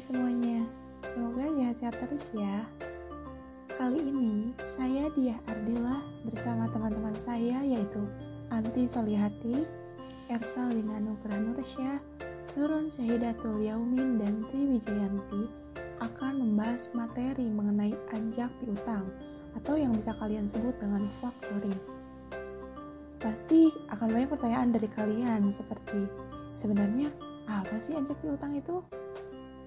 semuanya, semoga sehat-sehat terus ya. Kali ini saya Diah Ardila bersama teman-teman saya yaitu Anti Solihati, Ersa Lina Nugrah Nursyah, Nurun Syahidatul Yaumin, dan Tri Wijayanti akan membahas materi mengenai anjak piutang atau yang bisa kalian sebut dengan factoring. Pasti akan banyak pertanyaan dari kalian seperti, sebenarnya apa sih anjak piutang itu?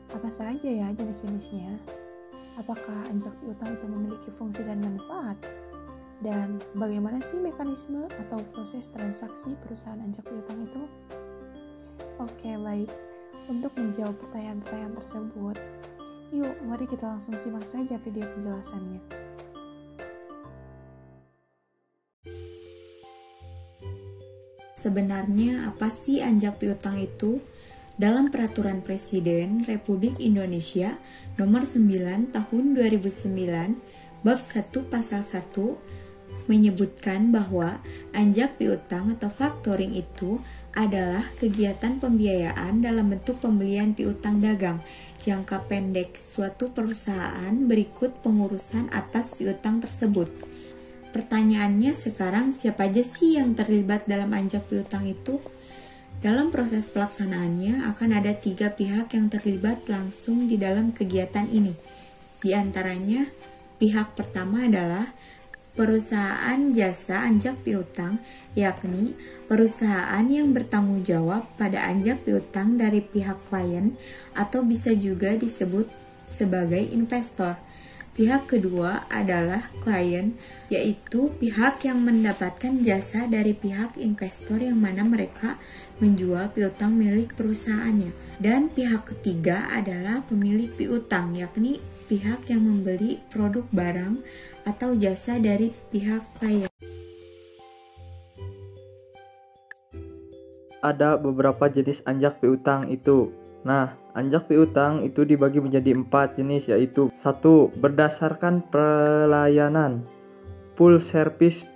Apa saja ya jenis-jenisnya? Apakah anjak piutang itu memiliki fungsi dan manfaat? Dan bagaimana sih mekanisme atau proses transaksi perusahaan anjak piutang itu? Oke, baik. Untuk menjawab pertanyaan-pertanyaan tersebut, yuk mari kita langsung simak saja video penjelasannya. Sebenarnya apa sih anjak piutang itu? Dalam Peraturan Presiden Republik Indonesia Nomor 9 Tahun 2009 Bab 1 Pasal 1 menyebutkan bahwa anjak piutang atau factoring itu adalah kegiatan pembiayaan dalam bentuk pembelian piutang dagang jangka pendek suatu perusahaan berikut pengurusan atas piutang tersebut. Pertanyaannya sekarang, siapa aja sih yang terlibat dalam anjak piutang itu? Dalam proses pelaksanaannya akan ada 3 pihak yang terlibat langsung di dalam kegiatan ini. Di antaranya, pihak pertama adalah perusahaan jasa anjak piutang, yakni perusahaan yang bertanggung jawab pada anjak piutang dari pihak klien atau bisa juga disebut sebagai investor. Pihak kedua adalah klien, yaitu pihak yang mendapatkan jasa dari pihak investor yang mana mereka menjual piutang milik perusahaannya. Dan pihak ketiga adalah pemilik piutang, yakni pihak yang membeli produk barang atau jasa dari pihak klien. Ada beberapa jenis anjak piutang itu. Nah, anjak piutang itu dibagi menjadi 4 jenis, yaitu 1. Berdasarkan pelayanan, full service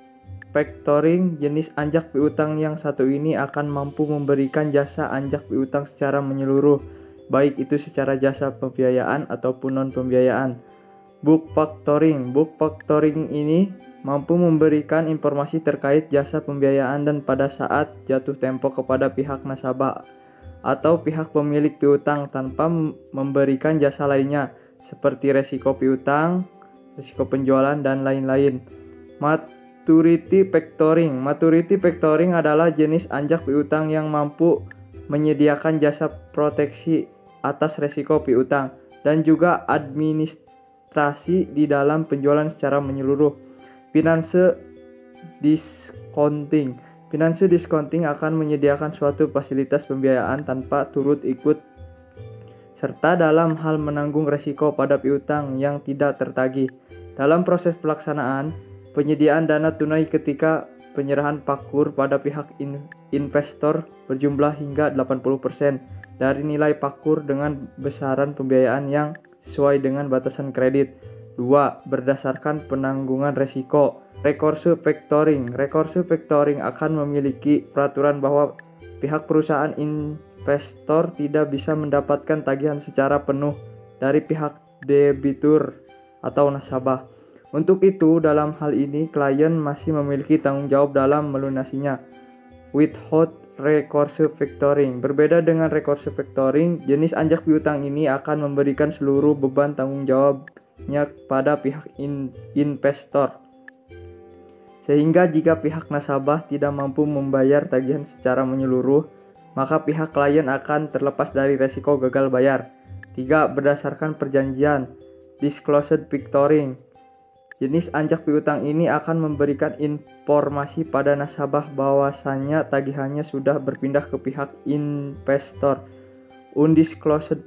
factoring. Jenis anjak piutang yang satu ini akan mampu memberikan jasa anjak piutang secara menyeluruh, baik itu secara jasa pembiayaan ataupun non-pembiayaan. Book factoring ini mampu memberikan informasi terkait jasa pembiayaan dan pada saat jatuh tempo kepada pihak nasabah atau pihak pemilik piutang tanpa memberikan jasa lainnya seperti resiko piutang, resiko penjualan, dan lain-lain. Maturity factoring adalah jenis anjak piutang yang mampu menyediakan jasa proteksi atas resiko piutang dan juga administrasi di dalam penjualan secara menyeluruh. Finance discounting akan menyediakan suatu fasilitas pembiayaan tanpa turut ikut serta dalam hal menanggung resiko pada piutang yang tidak tertagih. Dalam proses pelaksanaan, penyediaan dana tunai ketika penyerahan pakur pada pihak investor berjumlah hingga 80% dari nilai pakur dengan besaran pembiayaan yang sesuai dengan batasan kredit. 2. Berdasarkan penanggungan resiko. Recursive factoring akan memiliki peraturan bahwa pihak perusahaan investor tidak bisa mendapatkan tagihan secara penuh dari pihak debitur atau nasabah. Untuk itu, dalam hal ini klien masih memiliki tanggung jawab dalam melunasinya. Without recursive factoring. Berbeda dengan recursive factoring, jenis anjak piutang ini akan memberikan seluruh beban tanggung jawabnya pada pihak investor. Sehingga jika pihak nasabah tidak mampu membayar tagihan secara menyeluruh, maka pihak klien akan terlepas dari resiko gagal bayar. 3. Berdasarkan perjanjian. Disclosed factoring. Jenis anjak piutang ini akan memberikan informasi pada nasabah bahwasannya tagihannya sudah berpindah ke pihak investor. Undisclosed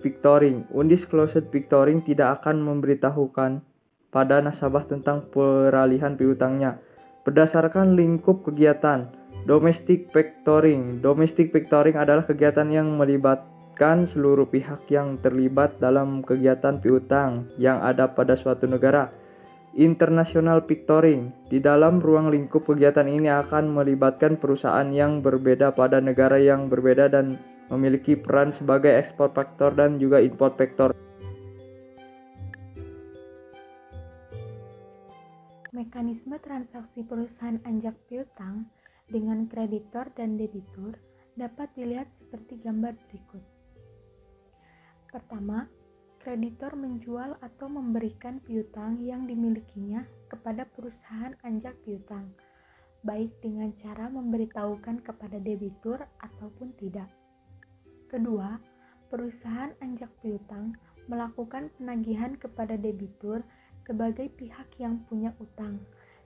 factoring tidak akan memberitahukan pada nasabah tentang peralihan piutangnya. Berdasarkan lingkup kegiatan, domestic factoring adalah kegiatan yang melibatkan seluruh pihak yang terlibat dalam kegiatan piutang yang ada pada suatu negara. International Pictoring. Di dalam ruang lingkup kegiatan ini akan melibatkan perusahaan yang berbeda pada negara yang berbeda dan memiliki peran sebagai ekspor faktor dan juga import faktor. Mekanisme transaksi perusahaan anjak piutang dengan kreditor dan debitur dapat dilihat seperti gambar berikut. Pertama, kreditor menjual atau memberikan piutang yang dimilikinya kepada perusahaan anjak piutang, baik dengan cara memberitahukan kepada debitur ataupun tidak. Kedua, perusahaan anjak piutang melakukan penagihan kepada debitur sebagai pihak yang punya utang,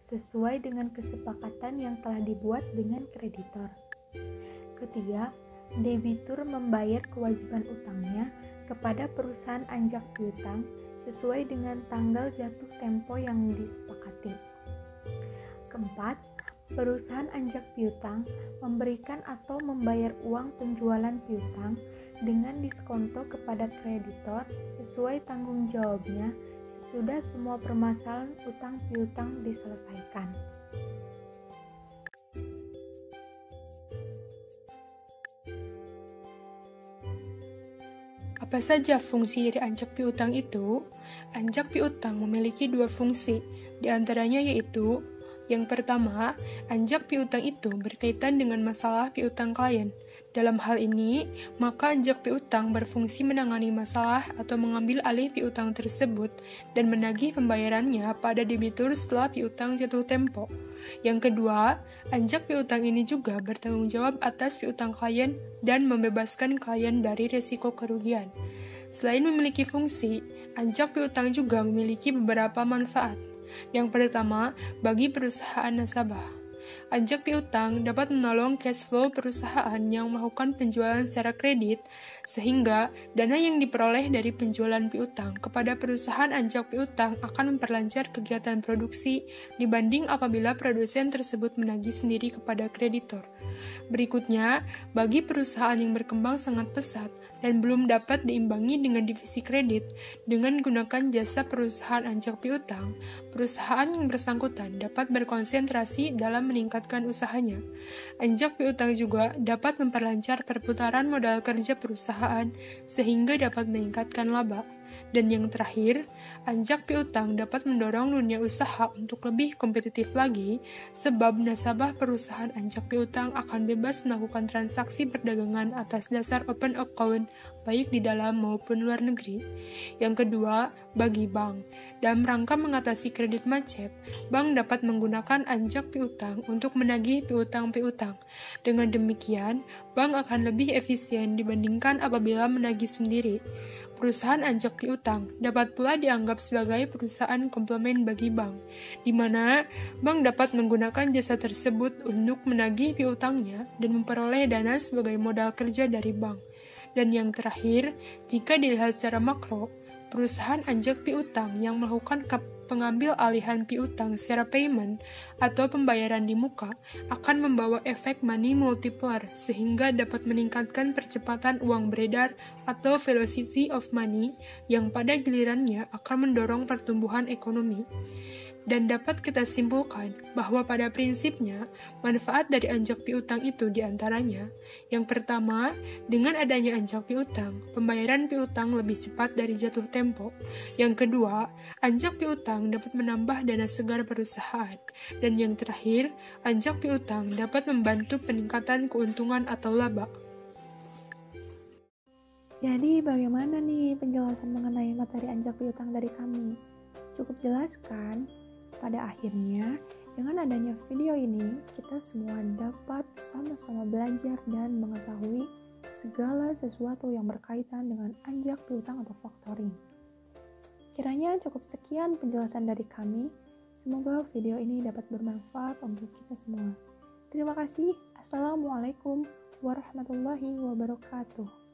sesuai dengan kesepakatan yang telah dibuat dengan kreditor. Ketiga, debitur membayar kewajiban utangnya kepada perusahaan anjak piutang sesuai dengan tanggal jatuh tempo yang disepakati. Keempat, perusahaan anjak piutang memberikan atau membayar uang penjualan piutang dengan diskonto kepada kreditor sesuai tanggung jawabnya sesudah semua permasalahan utang piutang diselesaikan. Apa saja fungsi dari anjak piutang itu? Anjak piutang memiliki dua fungsi, di antaranya yaitu: yang pertama, anjak piutang itu berkaitan dengan masalah piutang klien. Dalam hal ini, maka anjak piutang berfungsi menangani masalah atau mengambil alih piutang tersebut dan menagih pembayarannya pada debitur setelah piutang jatuh tempo. Yang kedua, anjak piutang ini juga bertanggung jawab atas piutang klien dan membebaskan klien dari risiko kerugian. Selain memiliki fungsi, anjak piutang juga memiliki beberapa manfaat. Yang pertama, bagi perusahaan nasabah. Anjak piutang dapat menolong cash flow perusahaan yang melakukan penjualan secara kredit, sehingga dana yang diperoleh dari penjualan piutang kepada perusahaan anjak piutang akan memperlancar kegiatan produksi dibanding apabila produsen tersebut menagih sendiri kepada kreditor. Berikutnya, bagi perusahaan yang berkembang sangat pesat dan belum dapat diimbangi dengan divisi kredit dengan gunakan jasa perusahaan anjak piutang, perusahaan yang bersangkutan dapat berkonsentrasi dalam meningkatkan usahanya. Anjak piutang juga dapat memperlancar perputaran modal kerja perusahaan sehingga dapat meningkatkan laba. Dan yang terakhir, anjak piutang dapat mendorong dunia usaha untuk lebih kompetitif lagi, sebab nasabah perusahaan anjak piutang akan bebas melakukan transaksi perdagangan atas dasar open account, baik di dalam maupun luar negeri. Yang kedua, bagi bank. Dalam rangka mengatasi kredit macet, bank dapat menggunakan anjak piutang untuk menagih piutang-piutang. Dengan demikian, bank akan lebih efisien dibandingkan apabila menagih sendiri. Perusahaan anjak piutang dapat pula dianggap sebagai perusahaan komplement bagi bank, di mana bank dapat menggunakan jasa tersebut untuk menagih piutangnya dan memperoleh dana sebagai modal kerja dari bank. Dan yang terakhir, jika dilihat secara makro, perusahaan anjak piutang yang melakukan pengambil alihan piutang secara payment atau pembayaran di muka akan membawa efek money multiplier sehingga dapat meningkatkan percepatan uang beredar atau velocity of money yang pada gilirannya akan mendorong pertumbuhan ekonomi. Dan dapat kita simpulkan bahwa pada prinsipnya, manfaat dari anjak piutang itu diantaranya: yang pertama, dengan adanya anjak piutang, pembayaran piutang lebih cepat dari jatuh tempo. Yang kedua, anjak piutang dapat menambah dana segar perusahaan. Dan yang terakhir, anjak piutang dapat membantu peningkatan keuntungan atau laba. Jadi bagaimana nih penjelasan mengenai materi anjak piutang dari kami? Cukup jelas kan? Pada akhirnya, dengan adanya video ini, kita semua dapat sama-sama belajar dan mengetahui segala sesuatu yang berkaitan dengan anjak piutang atau factoring. Kiranya cukup sekian penjelasan dari kami. Semoga video ini dapat bermanfaat untuk kita semua. Terima kasih. Assalamualaikum warahmatullahi wabarakatuh.